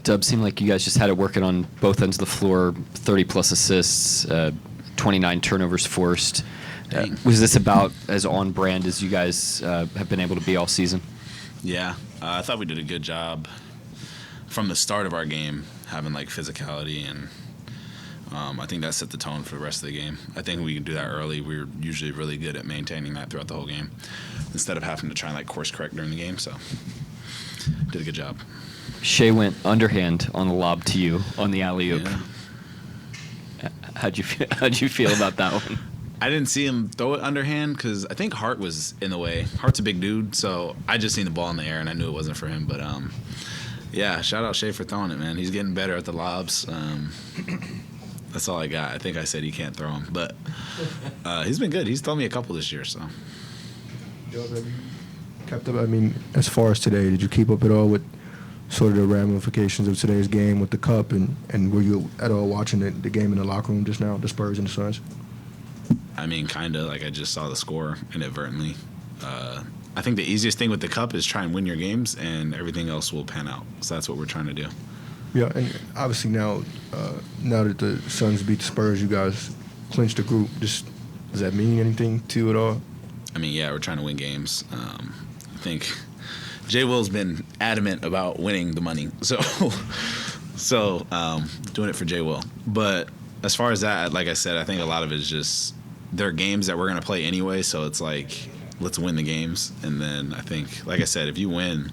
Dub, seemed like you guys just had it working on both ends of the floor, 30-plus assists, 29 turnovers forced. Was this about as on-brand as you guys have been able to be all season? Yeah. I thought we did a good job from the start of our game, having, like, physicality, and I think that set the tone for the rest of the game. I think we can do that early. We were usually really good at maintaining that throughout the whole game instead of having to try and, like, course-correct during the game, so did a good job. Shai went underhand on the lob to you on the alley-oop. Yeah. How'd you feel about that one? I didn't see him throw it underhand because I think Hart was in the way. Hart's a big dude, so I just seen the ball in the air and I knew it wasn't for him. But yeah, shout out Shai for throwing it, man. He's getting better at the lobs. That's all I got. I think I said he can't throw them, but he's been good. He's thrown me a couple this year, so. Have you kept up? I mean, as far as today, did you keep up at all with sort of the ramifications of today's game with the cup, and were you at all watching the game in the locker room just now, the Spurs and the Suns? I mean, kind of. Like, I just saw the score inadvertently. I think the easiest thing with the cup is try and win your games, and everything else will pan out. So that's what we're trying to do. Yeah, and obviously now that the Suns beat the Spurs, you guys clinched the group. Does that mean anything to you at all? I mean, yeah, we're trying to win games. I think Jay Will's been adamant about winning the money, so doing it for Jay Will. But as far as that, like I said, I think a lot of it is just there are games that we're going to play anyway, so it's like, let's win the games. And then I think, like I said, if you win,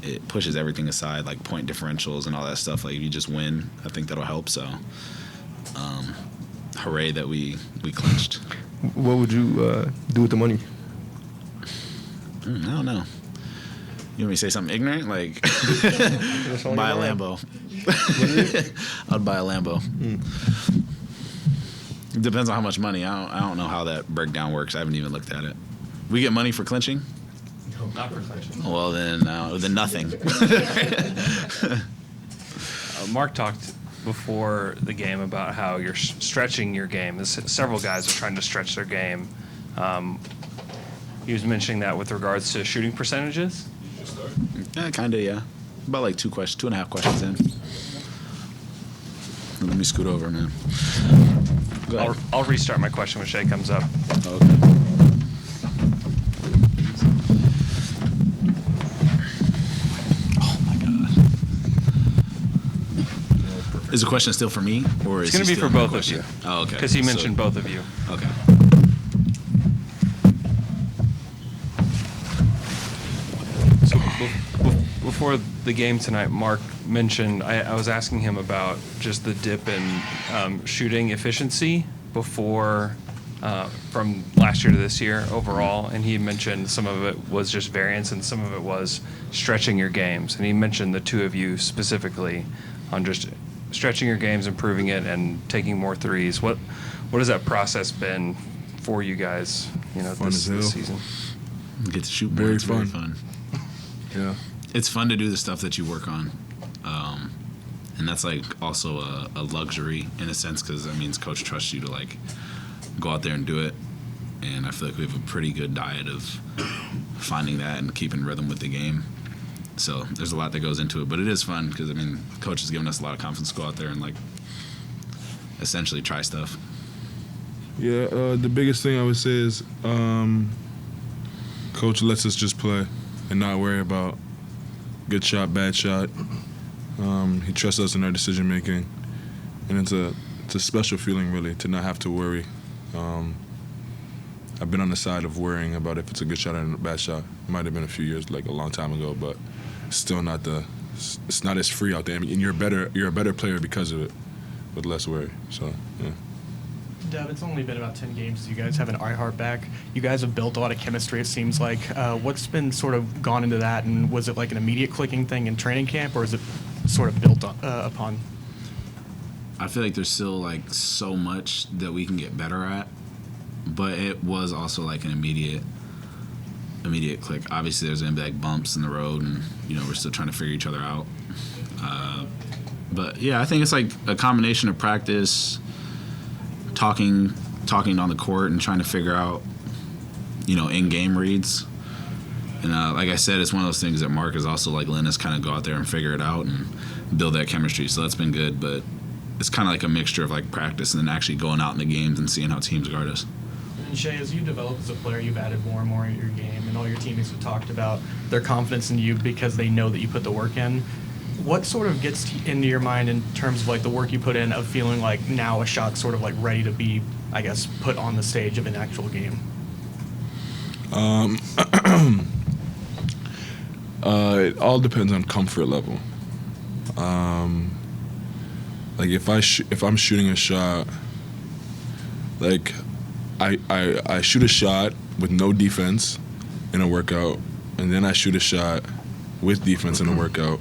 it pushes everything aside, like point differentials and all that stuff. Like, if you just win, I think that'll help. So, hooray that we clinched. What would you do with the money? I don't know. You want me to say something ignorant? Like, buy a Lambo. I'd buy a Lambo. It depends on how much money. I don't know how that breakdown works. I haven't even looked at it. We get money for clinching? No, not for clinching. Well, then nothing. Mark talked before the game about how you're stretching your game. Several guys are trying to stretch their game. He was mentioning that with regards to shooting percentages. Yeah, kind of, yeah. About like 2.5 questions in. Let me scoot over, man. I'll restart my question when Shai comes up. Okay. Oh, my God. Is the question still for me? Or is it's going to be for both of you. Oh, okay. Because he mentioned both of you. Okay. So before the game tonight, Mark mentioned, I was asking him about just the dip in shooting efficiency before from last year to this year overall, and he mentioned some of it was just variance and some of it was stretching your games. And he mentioned the two of you specifically on just stretching your games, improving it, and taking more threes. What has that process been for you guys, this season? Get to shoot more. It's very fun. Yeah. It's fun to do the stuff that you work on. And that's like also a luxury in a sense, because that means coach trusts you to like go out there and do it. And I feel like we have a pretty good diet of finding that and keeping rhythm with the game. So there's a lot that goes into it, but it is fun because, I mean, coach has given us a lot of confidence to go out there and like essentially try stuff. Yeah, the biggest thing I would say is coach lets us just play and not worry about good shot, bad shot. He trusts us in our decision making, and it's a special feeling really to not have to worry. I've been on the side of worrying about if it's a good shot or a bad shot. It might have been a few years, like a long time ago, but it's still not it's not as free out there. I mean, and you're a better player because of it, with less worry. So yeah. Dev, it's only been about 10 games. You guys have an iHeart back. You guys have built a lot of chemistry, it seems like. What's been sort of gone into that, and was it like an immediate clicking thing in training camp, or is it sort of built upon? I feel like there's still like so much that we can get better at, but it was also like an immediate click. Obviously, there's gonna be like bumps in the road, and we're still trying to figure each other out. But yeah, I think it's like a combination of practice, talking on the court, and trying to figure out, in-game reads. And like I said, it's one of those things that Mark is also like letting us kind of go out there and figure it out. And build that chemistry. So that's been good, but it's kind of like a mixture of like practice and then actually going out in the games and seeing how teams guard us. And Shai, as you develop as a player, you've added more and more in your game, and all your teammates have talked about their confidence in you because they know that you put the work in. What sort of gets into your mind in terms of like the work you put in of feeling like now a shot's sort of like ready to be, I guess, put on the stage of an actual game? It all depends on comfort level. Like if I'm shooting a shot, like I shoot a shot with no defense in a workout, and then I shoot a shot with defense in a workout,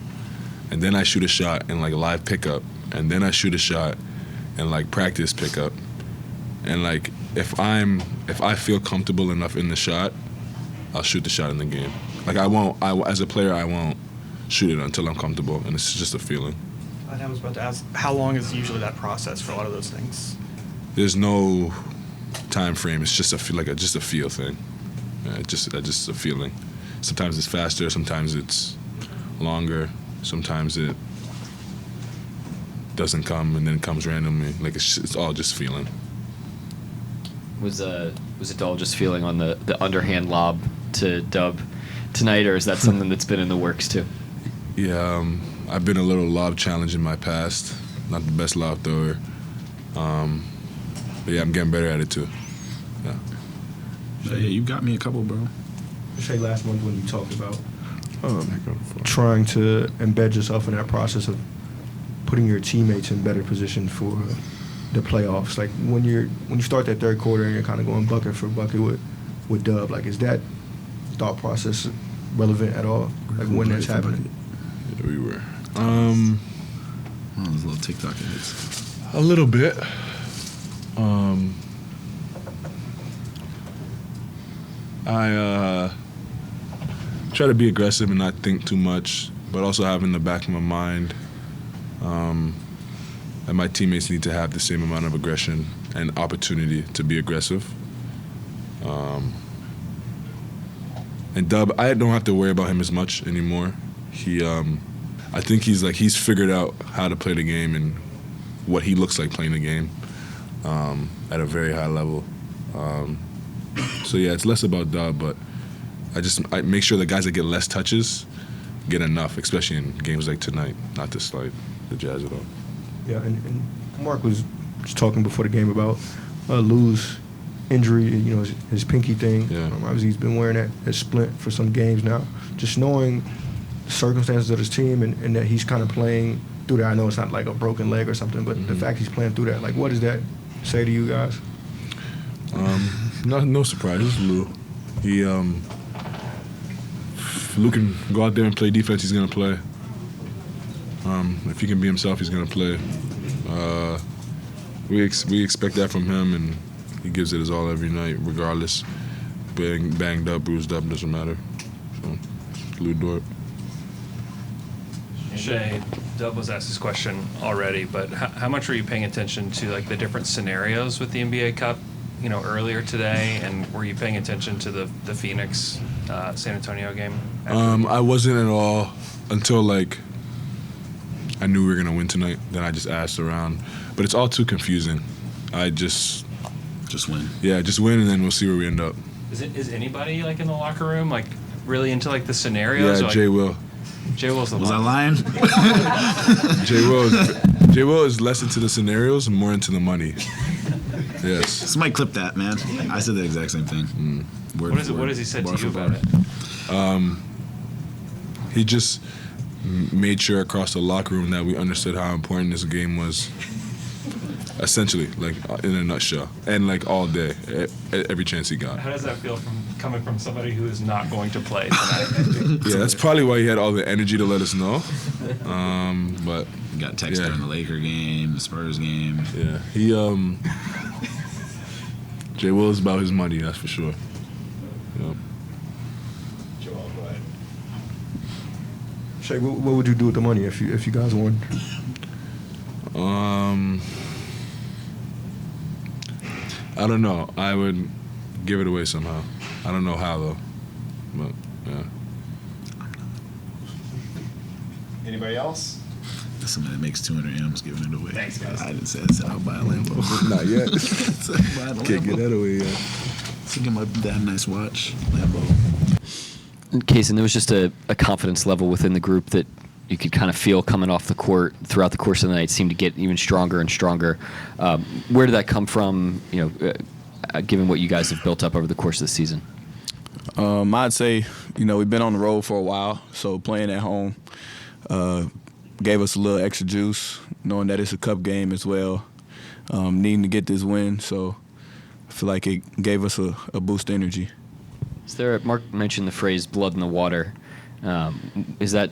and then I shoot a shot in like live pickup, and then I shoot a shot in like practice pickup, and like if I feel comfortable enough in the shot, I'll shoot the shot in the game. Like as a player, I won't shoot it until I'm comfortable, and it's just a feeling. I was about to ask, how long is usually that process for a lot of those things? There's no time frame. It's just just a feel thing. Just a feeling. Sometimes it's faster. Sometimes it's longer. Sometimes it doesn't come and then comes randomly. Like it's all just feeling. Was it all just feeling on the underhand lob to Dub tonight, or is that something that's been in the works too? Yeah, I've been a little lob challenged in my past. Not the best lob thrower. But yeah, I'm getting better at it too. Yeah. Yeah, you got me a couple, bro. Shai, last month when you talked about trying to embed yourself in that process of putting your teammates in better position for the playoffs. Like when you start that third quarter and you're kind of going bucket for bucket with Dub, like is that thought process relevant at all? Like when that's happening? Yeah, we were. Oh, those little TikTok hits. A little bit. I try to be aggressive and not think too much, but also have in the back of my mind that my teammates need to have the same amount of aggression and opportunity to be aggressive. And Dub, I don't have to worry about him as much anymore. I think he's figured out how to play the game and what he looks like playing the game at a very high level. So yeah, it's less about Dub, but I make sure the guys that get less touches get enough, especially in games like tonight. Not to slight the Jazz at all. Yeah, and Mark was just talking before the game about Lou's injury, his pinky thing. Yeah. Obviously, he's been wearing that splint for some games now. Just knowing the circumstances of his team and that he's kind of playing through that. I know it's not like a broken leg or something, but the fact he's playing through that, like, what does that say to you guys? No surprises, Lou. Lou can go out there and play defense. He's gonna play. If he can be himself, he's gonna play. We expect that from him, and he gives it his all every night, regardless. Banged up, bruised up, doesn't matter. So, Lou Dort. Shai, Dub was asked this question already, but how much were you paying attention to like the different scenarios with the NBA Cup, earlier today, and were you paying attention to the Phoenix San Antonio game? I wasn't at all until like I knew we were gonna win tonight. Then I just asked around, but it's all too confusing. I just win. Yeah, just win, and then we'll see where we end up. Is anybody like in the locker room like really into like the scenarios? Yeah, like, Jay Will. Jay Will's the Was I one. lying? Jay Will is less into the scenarios and more into the money. Yes. Somebody clip that, man. I said the exact same thing. Word for What word. has he said to Bar you for about bar. it? He just made sure across the locker room that we understood how important this game was. Essentially, like in a nutshell, and like all day, every chance he got. How does that feel coming from somebody who is not going to play tonight? Yeah, that's probably why he had all the energy to let us know. But You got text during the Laker game, the Spurs game. yeah, Jay Will is about his money, that's for sure. Yep. Shai, what would you do with the money if you guys won? I don't know. I would give it away somehow. I don't know how though, but yeah. Anybody else? Somebody that makes 200 M's giving it away. Thanks, guys. I didn't say I'll buy a Lambo. Not yet. Buy a Can't get Lambo. that away yet. So get my dad a nice watch, Lambo. Cason, there was just a confidence level within the group that you could kind of feel coming off the court throughout the course of the night. Seemed to get even stronger and stronger. Where did that come from? Given what you guys have built up over the course of the season. I'd say, we've been on the road for a while, so playing at home gave us a little extra juice, knowing that it's a cup game as well, needing to get this win. So I feel like it gave us a boost of energy. Is there? Mark mentioned the phrase "blood in the water." Is that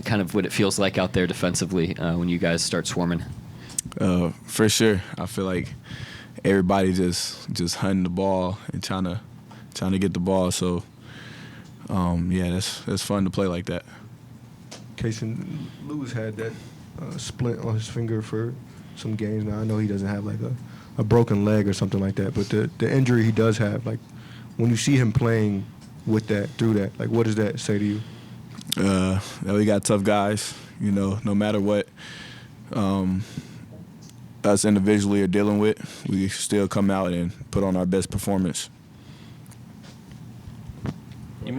kind of what it feels like out there defensively when you guys start swarming? For sure, I feel like everybody just hunting the ball and trying to get the ball. So that's fun to play like that. Cason, Lou's had that splint on his finger for some games now. I know he doesn't have like a broken leg or something like that, but the injury he does have, like when you see him playing with that, through that, like what does that say to you? We got tough guys, no matter what us individually are dealing with, we still come out and put on our best performance. You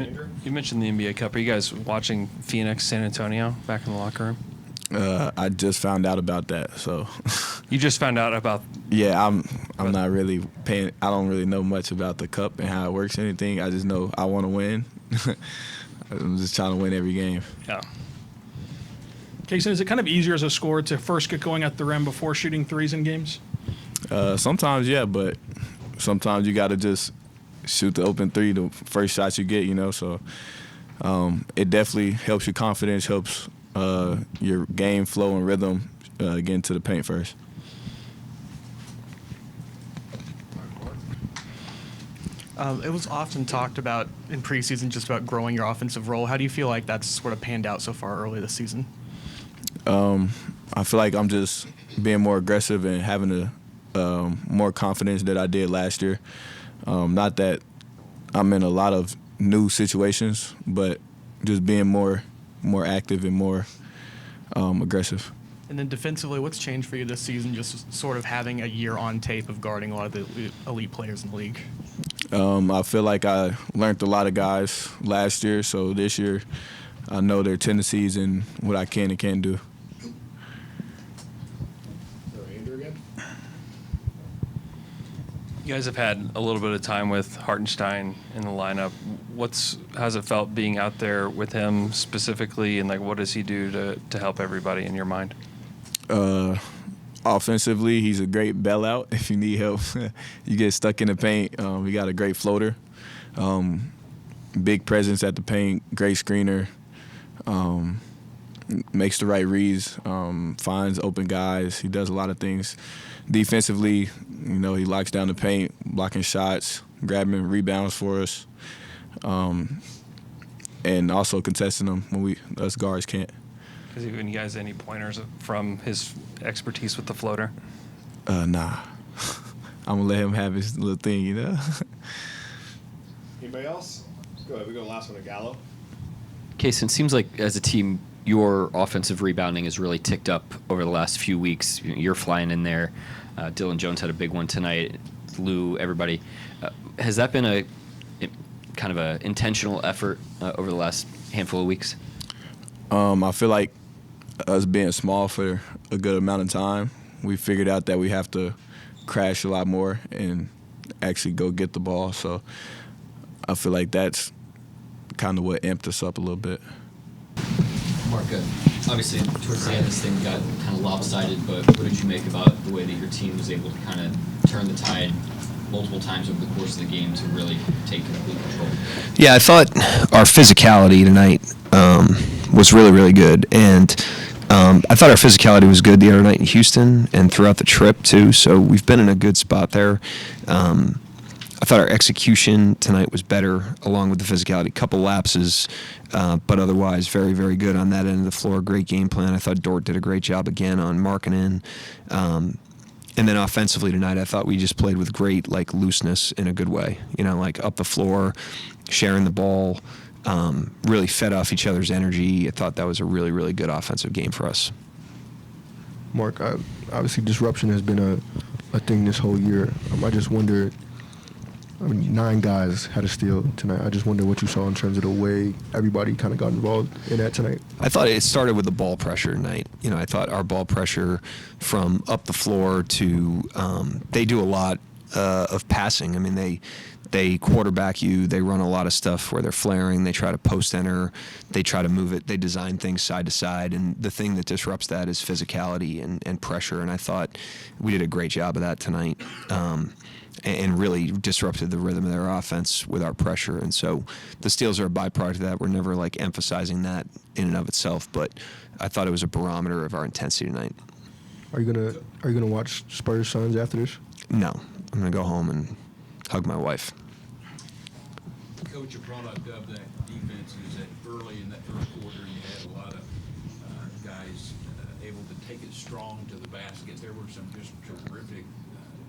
mentioned the NBA Cup. Are you guys watching Phoenix, San Antonio back in the locker room? I just found out about that, so. You just found out about. Yeah, I'm not really paying. I don't really know much about the cup and how it works or anything. I just know I want to win. I'm just trying to win every game. Yeah. Cason, is it kind of easier as a scorer to first get going at the rim before shooting threes in games? Sometimes, yeah, but sometimes you got to just shoot the open three the first shot you get, So it definitely helps your confidence, helps your game flow and rhythm getting to the paint first. It was often talked about in preseason just about growing your offensive role. How do you feel like that's sort of panned out so far early this season? I feel like I'm just being more aggressive and having more confidence than I did last year. Not that I'm in a lot of new situations, but just being more active and more aggressive. And then defensively, what's changed for you this season, just sort of having a year on tape of guarding a lot of the elite players in the league? I feel like I learned a lot of guys last year, so this year I know their tendencies and what I can and can't do. You guys have had a little bit of time with Hartenstein in the lineup. How's it felt being out there with him specifically, and what does he do to help everybody in your mind? Offensively, he's a great bailout. If you need help, you get stuck in the paint. We got a great floater, big presence at the paint, great screener, makes the right reads, finds open guys. He does a lot of things. Defensively, he locks down the paint, blocking shots, grabbing rebounds for us, and also contesting them when us guards can't. Has he given you guys any pointers from his expertise with the floater? Nah. I'm going to let him have his little thing, Anybody else? Let's go ahead. We go last one to Gallo. Cason, it seems like as a team, your offensive rebounding has really ticked up over the last few weeks. You're flying in there. Dylan Jones had a big one tonight. Lou, everybody. Has that been a kind of an intentional effort over the last handful of weeks? I feel like us being small for a good amount of time, we figured out that we have to crash a lot more and actually go get the ball. So I feel like that's kind of what amped us up a little bit. Mark, obviously towards the end this thing got kind of lopsided, but what did you make about the way that your team was able to kind of turn the tide multiple times over the course of the game to really take complete control? Yeah, I thought our physicality tonight was really, really good. And I thought our physicality was good the other night in Houston and throughout the trip, too. So we've been in a good spot there. I thought our execution tonight was better, along with the physicality. A couple lapses, but otherwise very, very good on that end of the floor. Great game plan. I thought Dort did a great job again on marking in. And then offensively tonight, I thought we just played with great looseness in a good way. Up the floor, sharing the ball, really fed off each other's energy. I thought that was a really, really good offensive game for us. Mark, obviously disruption has been a thing this whole year. I just wonder, 9 guys had a steal tonight. I just wonder what you saw in terms of the way everybody kind of got involved in that tonight. I thought it started with the ball pressure tonight. I thought our ball pressure from up the floor to they do a lot of passing. I mean, they quarterback you. They run a lot of stuff where they're flaring. They try to post enter. They try to move it. They design things side to side. And the thing that disrupts that is physicality and pressure. And I thought we did a great job of that tonight. And really disrupted the rhythm of their offense with our pressure. And so the steals are a byproduct of that. We're never like emphasizing that in and of itself, but I thought it was a barometer of our intensity tonight. Are you gonna watch Spurs Suns after this? No, I'm gonna go home and hug my wife. Coach, a product of that defense is that early in that first quarter you had a lot of guys able to take it strong to the basket. There were some just terrific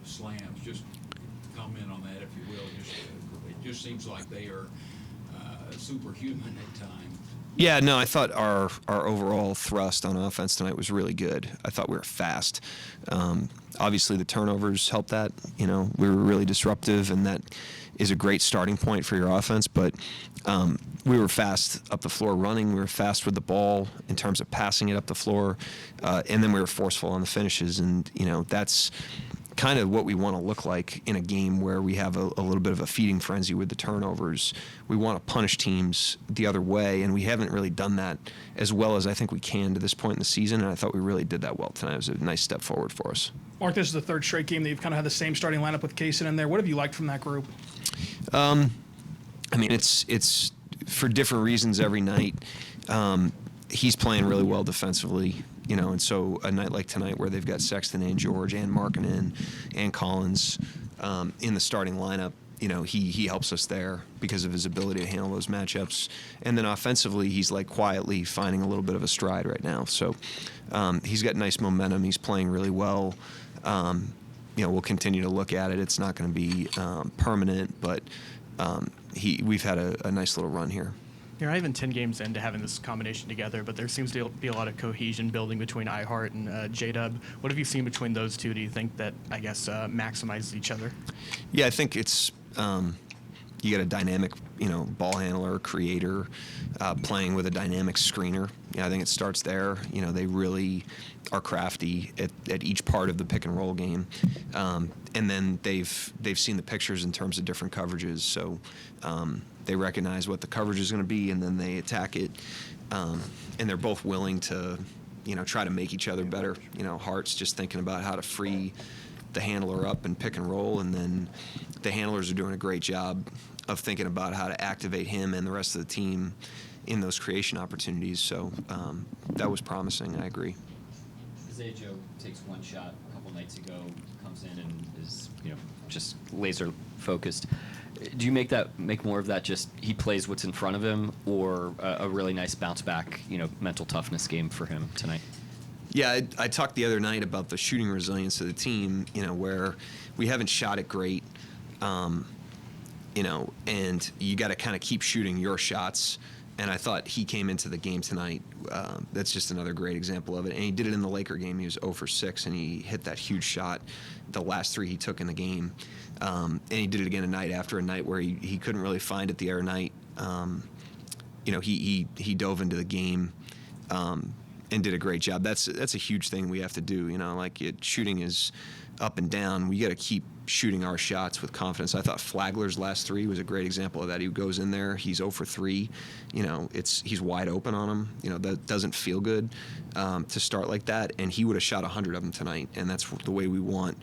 slams. Just comment on that, if you will. It just seems like they are superhuman at times. Yeah, no, I thought our overall thrust on offense tonight was really good. I thought we were fast. Obviously, the turnovers helped that. We were really disruptive, and that is a great starting point for your offense. But we were fast up the floor running. We were fast with the ball in terms of passing it up the floor. And then we were forceful on the finishes. And, that's kind of what we want to look like in a game where we have a little bit of a feeding frenzy with the turnovers. We want to punish teams the other way, and we haven't really done that as well as I think we can to this point in the season, and I thought we really did that well tonight. It was a nice step forward for us. Mark, this is the third straight game that you've kind of had the same starting lineup with Cason in there. What have you liked from that group? It's for different reasons every night. He's playing really well defensively. And so a night like tonight where they've got Sexton and George and Markkanen and Collins in the starting lineup, he helps us there because of his ability to handle those matchups. And then offensively, he's like quietly finding a little bit of a stride right now. So he's got nice momentum. He's playing really well. We'll continue to look at it. It's not going to be permanent, but we've had a nice little run here. You're not even 10 games into having this combination together, but there seems to be a lot of cohesion building between iHeart and J-Dub. What have you seen between those two? Do you think that, maximizes each other? Yeah, I think it's you got a dynamic, ball handler, creator, playing with a dynamic screener. I think it starts there. They really are crafty at each part of the pick and roll game, and then they've seen the pictures in terms of different coverages. So they recognize what the coverage is going to be, and then they attack it. And they're both willing to, try to make each other better. Hart's just thinking about how to free the handler up and pick and roll, and then the handlers are doing a great job of thinking about how to activate him and the rest of the team in those creation opportunities. So that was promising. I agree. Isaiah Joe takes one shot a couple nights ago, comes in and is just laser focused. Do you make more of that? Just he plays what's in front of him, or a really nice bounce back, mental toughness game for him tonight? Yeah, I talked the other night about the shooting resilience of the team, where we haven't shot it great, and you got to kind of keep shooting your shots. And I thought he came into the game tonight. That's just another great example of it. And he did it in the Laker game. He was 0 for 6, and he hit that huge shot, the last 3 he took in the game. And he did it again a night after a night where he couldn't really find it the other night. He dove into the game and did a great job. That's a huge thing we have to do. Shooting is up and down. We got to keep shooting our shots with confidence. I thought Flagler's last 3 was a great example of that. He goes in there, he's 0 for 3. He's wide open on him. That doesn't feel good to start like that. And he would have shot 100 of them tonight. And that's the way we want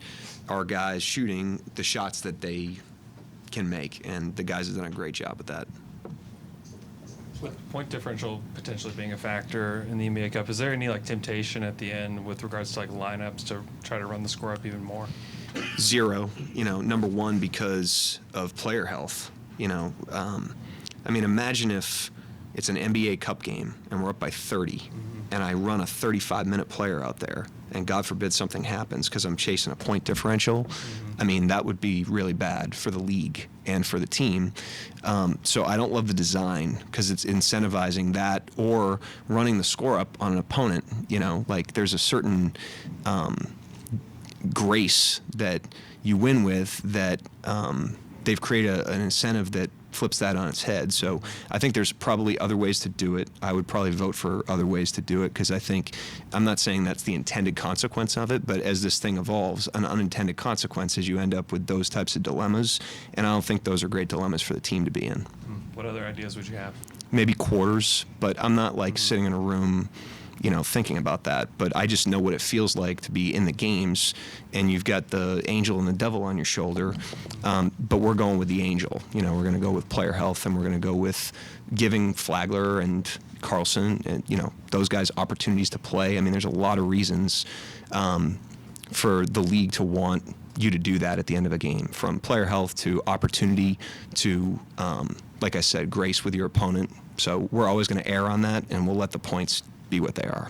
our guys shooting the shots that they can make. And the guys have done a great job with that. With point differential potentially being a factor in the NBA Cup, is there any temptation at the end with regards to lineups to try to run the score up even more? 0. Number one, because of player health. Imagine if it's an NBA Cup game and we're up by 30, and I run a 35-minute player out there, and God forbid something happens because I'm chasing a point differential, I mean, that would be really bad for the league and for the team. So I don't love the design because it's incentivizing that or running the score up on an opponent. You know, like there's a certain grace that you win with that they've created an incentive that flips that on its head. So I think there's probably other ways to do it. I would probably vote for other ways to do it because I think, I'm not saying that's the intended consequence of it, but as this thing evolves, an unintended consequence is you end up with those types of dilemmas, and I don't think those are great dilemmas for the team to be in. What other ideas would you have? Maybe quarters, but I'm not like sitting in a room, you know, thinking about that. But I just know what it feels like to be in the games, and you've got the angel and the devil on your shoulder. But we're going with the angel. You know, we're going to go with player health, and we're going to go with giving Flagler and Carlson and, you know, those guys opportunities to play. I mean, there's a lot of reasons for the league to want you to do that at the end of a game, from player health to opportunity to, like I said, grace with your opponent. So we're always going to err on that, and we'll let the points be what they are.